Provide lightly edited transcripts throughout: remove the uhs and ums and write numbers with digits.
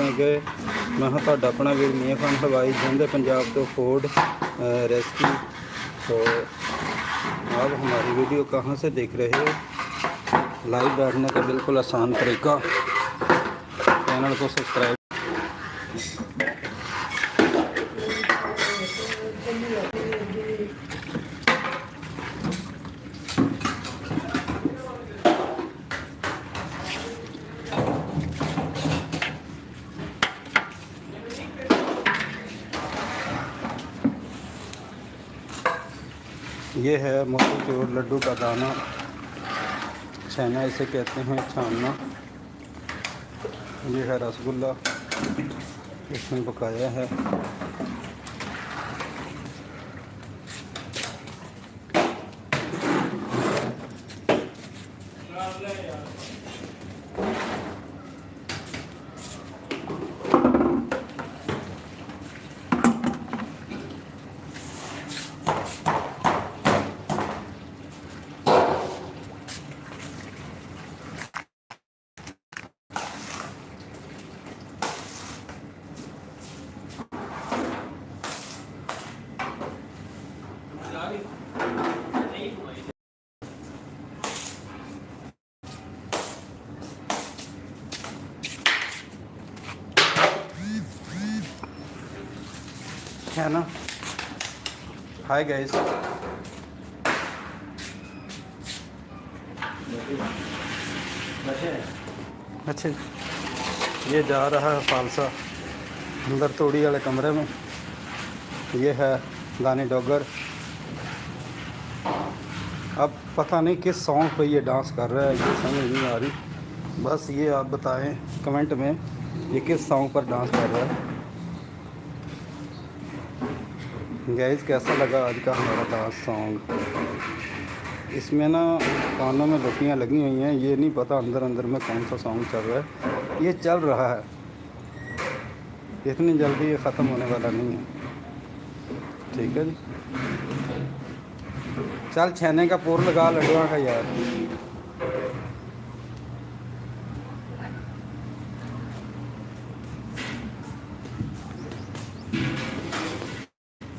बन गए। मैं तुहाडा अपना वीर मियां खान हलवाई जिंदे पंजाब तो फूड रेसिपी। तो आप हमारी वीडियो कहाँ से देख रहे हो? लाइव बैठने का बिल्कुल आसान तरीका, चैनल को सब्सक्राइब। ये है मोतीचूर लड्डू का दाना, छेना इसे कहते हैं, छानना। ये है रसगुल्ला, इसमें पकाया है। है ना। हाय गाइस, अच्छा ये जा रहा है फालसा अंदर तोड़ी वाले कमरे में। ये है दानी डॉगर। अब पता नहीं किस सॉन्ग पे ये डांस कर रहा है, ये समझ नहीं आ रही। बस ये आप बताएं कमेंट में, ये किस सॉन्ग पर डांस कर रहा है। गाइस कैसा लगा आज का हमारा डांस सॉन्ग? इसमें ना कानों में लुटियाँ लगी हुई हैं, ये नहीं पता अंदर अंदर में कौन सा सॉन्ग चल रहा है। ये चल रहा है, इतनी जल्दी ये ख़त्म होने वाला नहीं है। ठीक है जी, चल छेने का पोर लगा लड्डुआ का यार।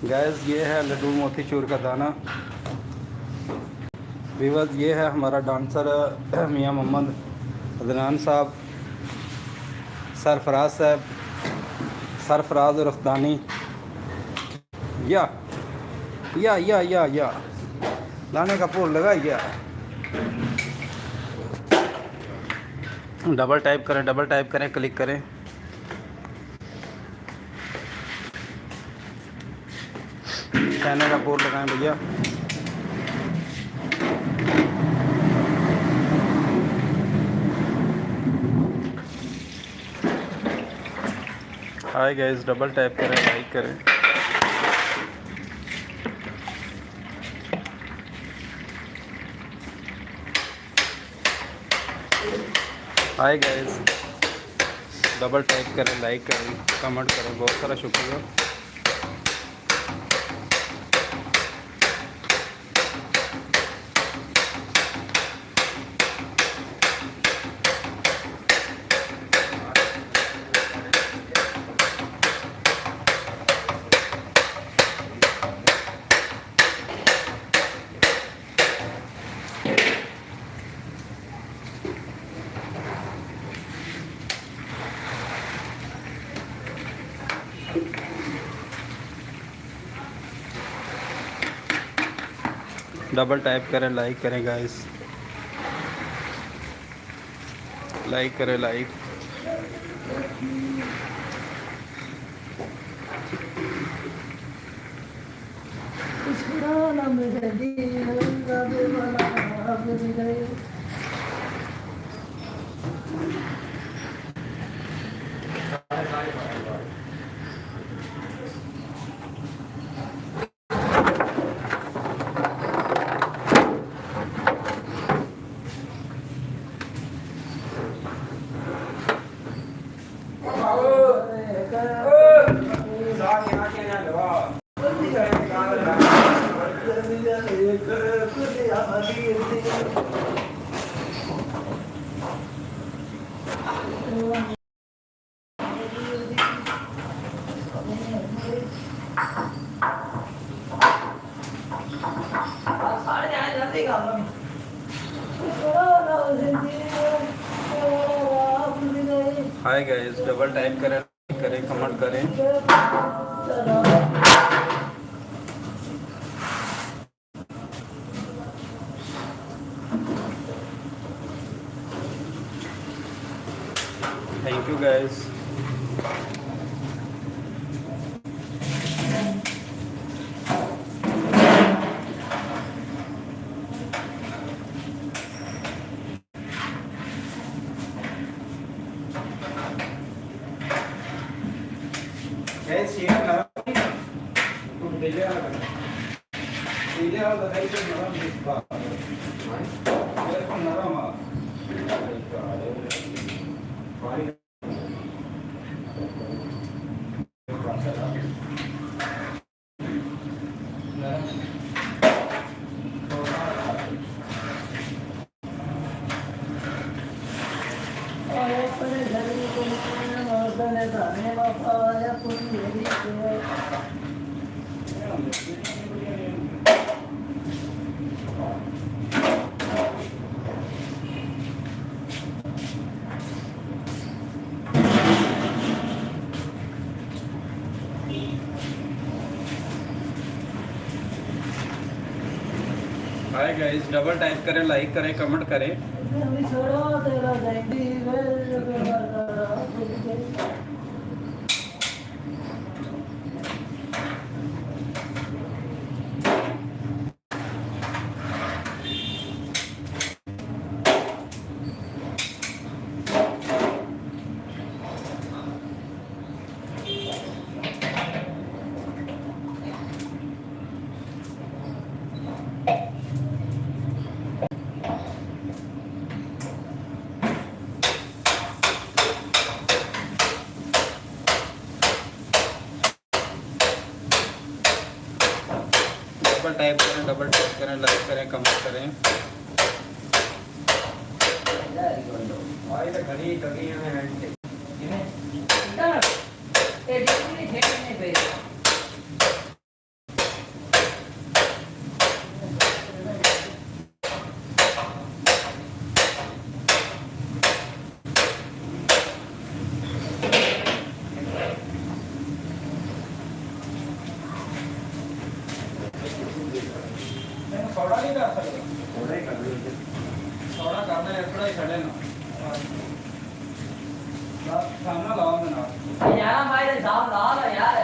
गैस ये है लड्डू मोतीचूर का दाना। व्यूअर्स ये है हमारा डांसर मियां मोहम्मद अदनान साहब, सरफराज साहब, सरफराज रफ्तानी। या दाने का पोर लगा गया। डबल टाइप करें, क्लिक करें। छेने का पोर लगाएं भैया। हाय गाइस, डबल टाइप करें, लाइक करें। हाय गाइस, डबल टाइप करें, लाइक करें, कमेंट करें। बहुत सारा शुक्रिया। डबल टाइप करें, लाइक करें गाइस, लाइक करें, like. Hi guys, double type करें, कमेंट करें। Thank you guys. Hi guys, double type करें, लाइक करें, कमेंट करें। डबल टाइप करें, लाइक करें, कमेंट करें। थोड़ा नहीं कर सकते, थोड़ा करना है, थोड़ा ही खड़े ना खाना लाओ ना यार भाई साहब लाल है यार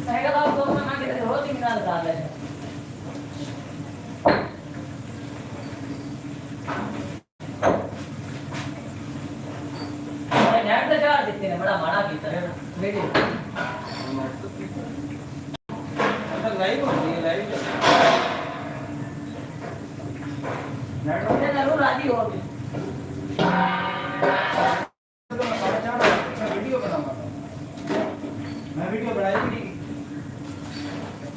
साइकिल आप तो मैं किधर रोज ही निकाल डाल है मैं नेट पे चार देते हैं बड़ा माड़ा की तरह वीडियो अच्छा लाइव हो रही है, लाइव नेट पे जरूर राजी होगी वीडियो बनाऊंगा मैं, वीडियो बनाई भी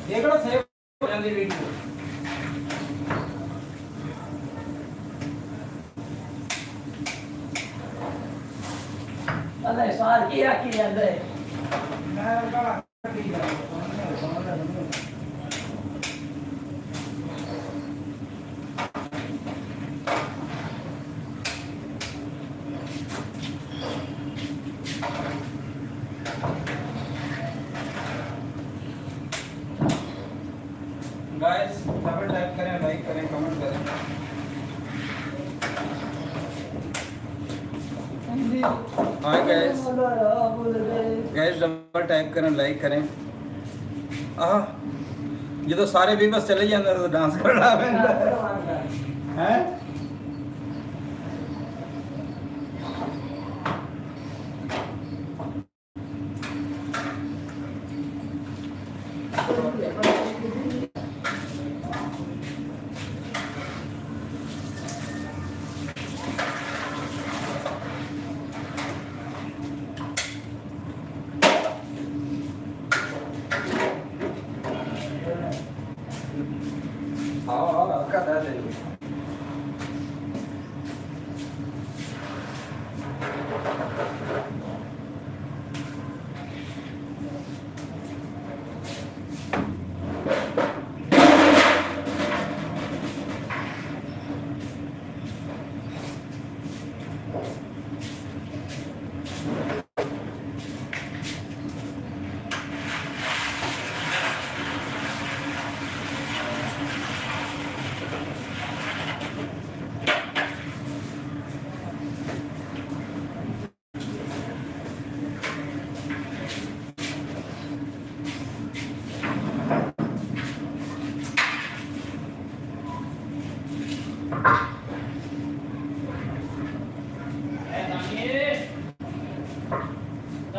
देखो सेव हो जाती वीडियो। अल्लाह सवाल किया कि अंदर मैं का गाइस, डबल टाइप करें, लाइक करें, कमेंट करें। Hi guys, guys double type करें, लाइक करें। ये तो सारे भी बस चले जाते तो डांस कर रहा है। हाँ आपका दर्द है।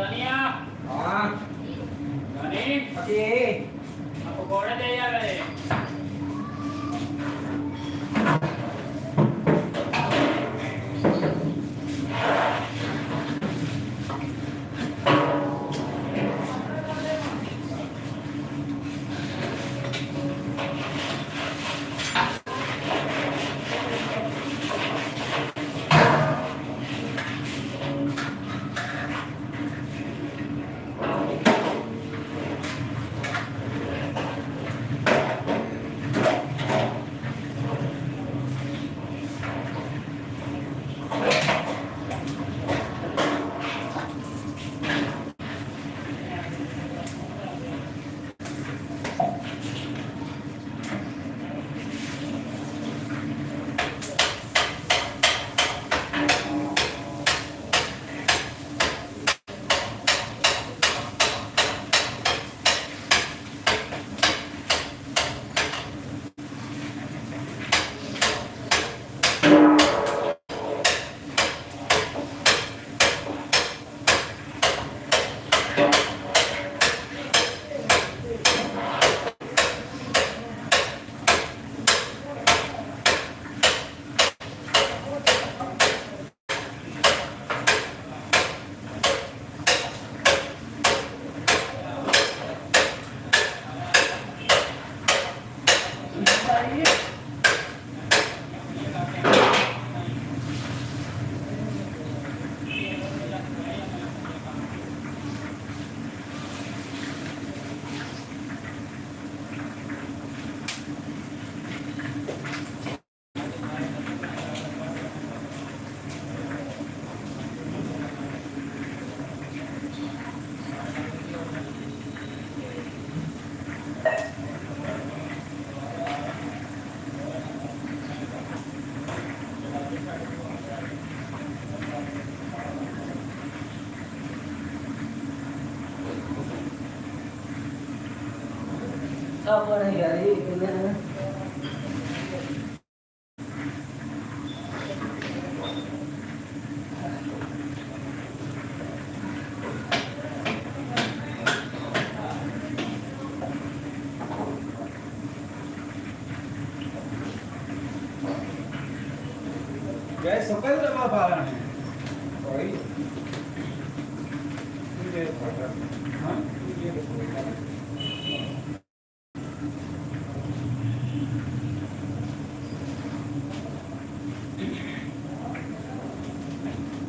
Dania, हाँ Dani, okay aku bawa dia ya kali. apa nih kali ini guys sampai udah mau apa nih oh iya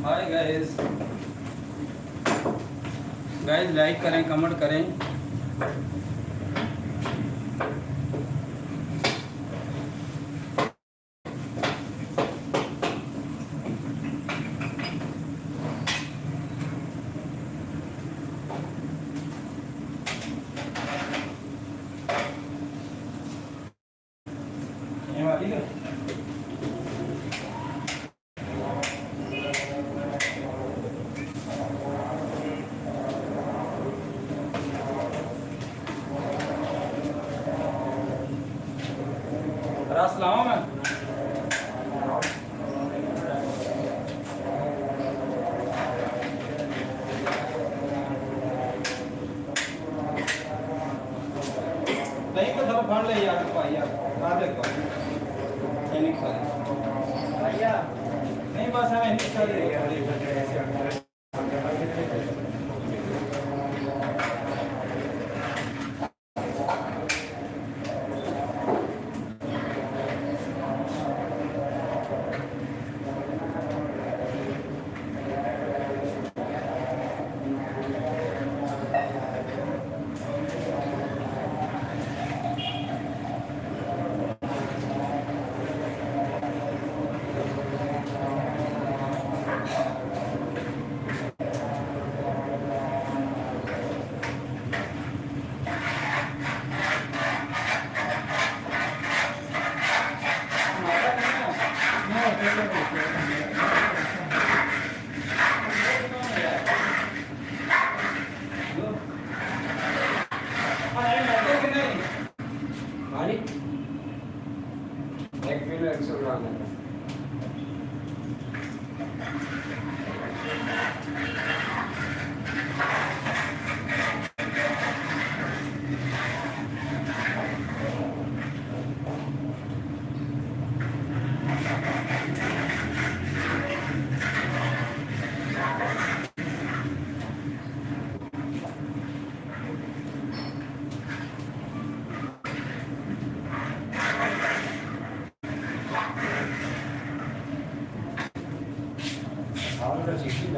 hi guys guys like करें कमेंट करें ये वाली है रस लाऊं मैं नहीं तो थोड़ा फाड़ ले यार भाई यार आ देखो ये निकल भैया नहीं बस हमें निकल रही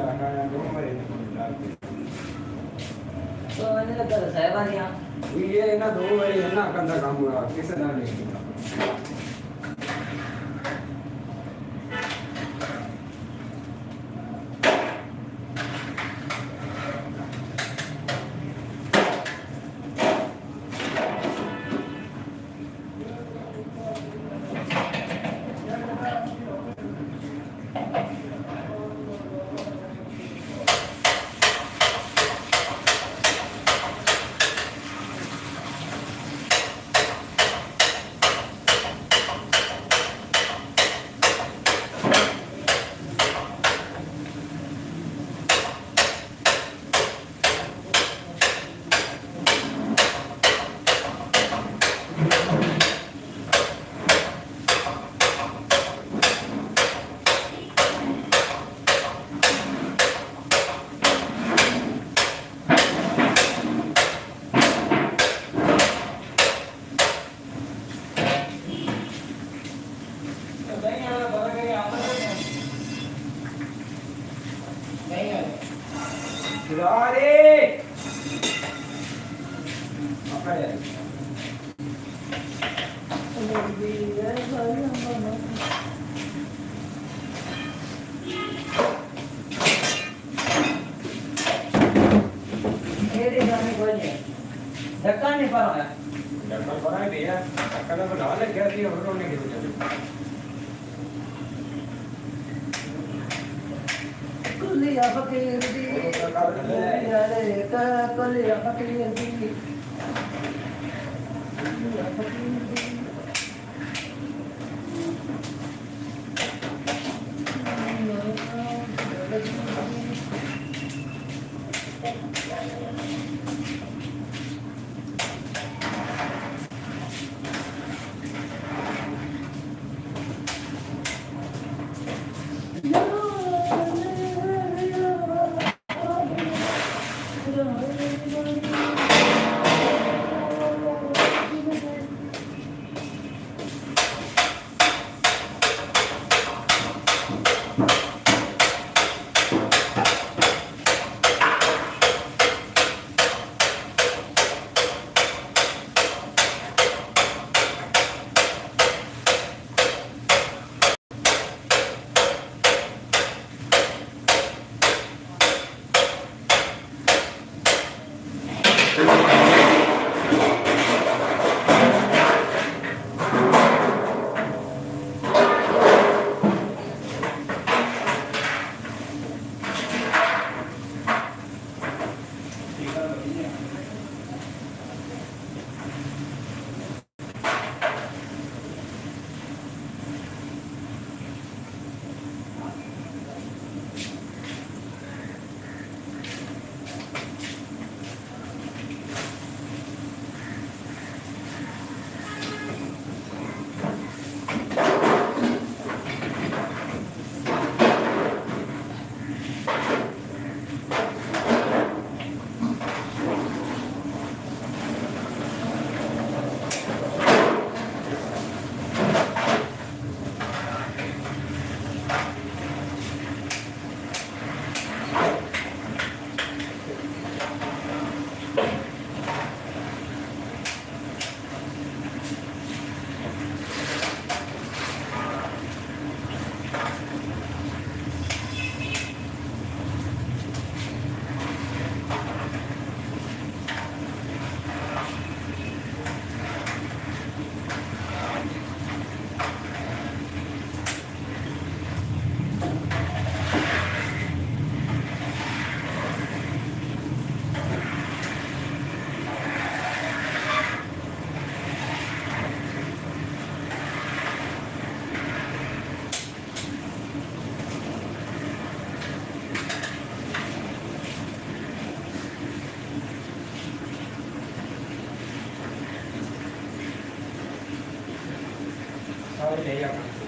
रखा दो मेरे डाल के तो मैंने लगा साहब आ गया ये ना दो मेरे है ना कंधा काम हुआ किसे ना नहीं Lari! Apa ya? धक्का नहीं पड़ा है डबल बड़ा है भैया अकल बना ले क्या थी और उन्होंने किया कुलिया फकीर दी कुलिया रे का कुलिया फकीर दी कुलिया फकीर दी और ले आओ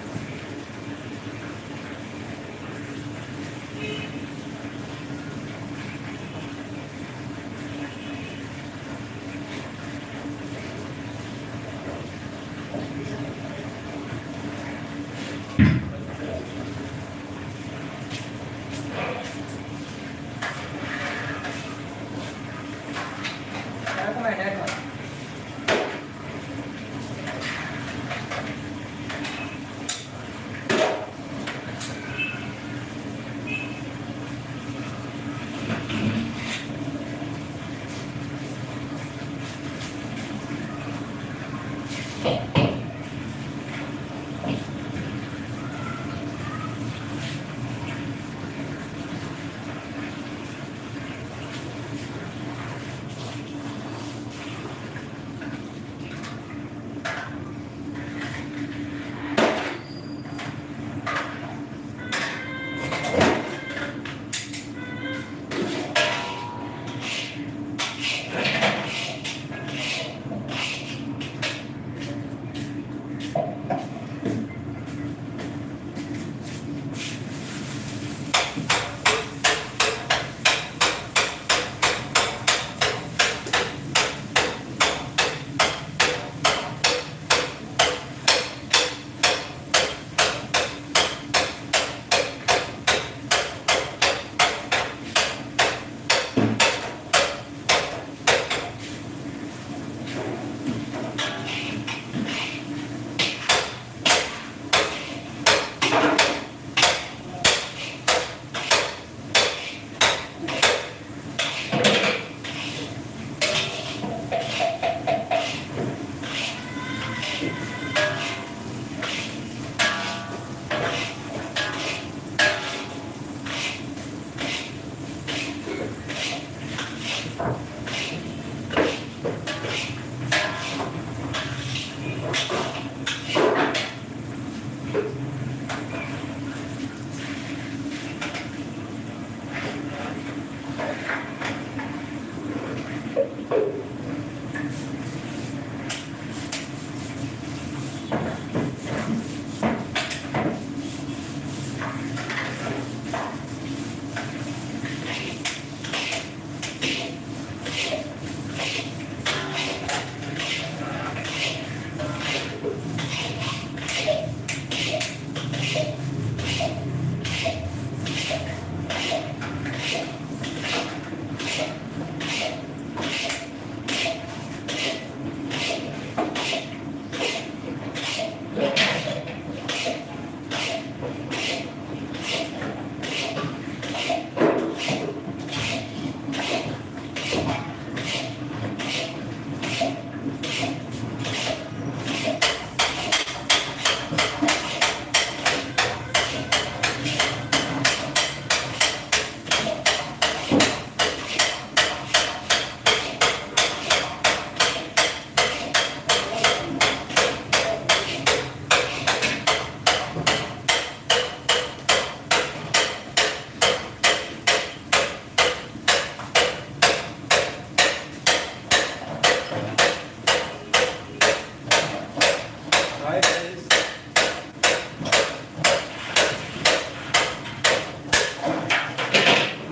Hi guys.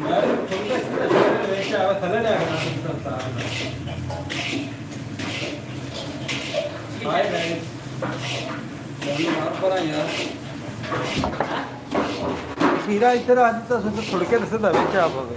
मैं थोड़ा सा वैसे आवा थले ना करना हाय गाइस मैं माफ करा यार खीरा इधर आ ਦਿੱਤਾ ਸੋ ਥੋੜਕੇ ਦੱਸਦਾ ਵਿੱਚ ਆਪ ਹੋਵੇ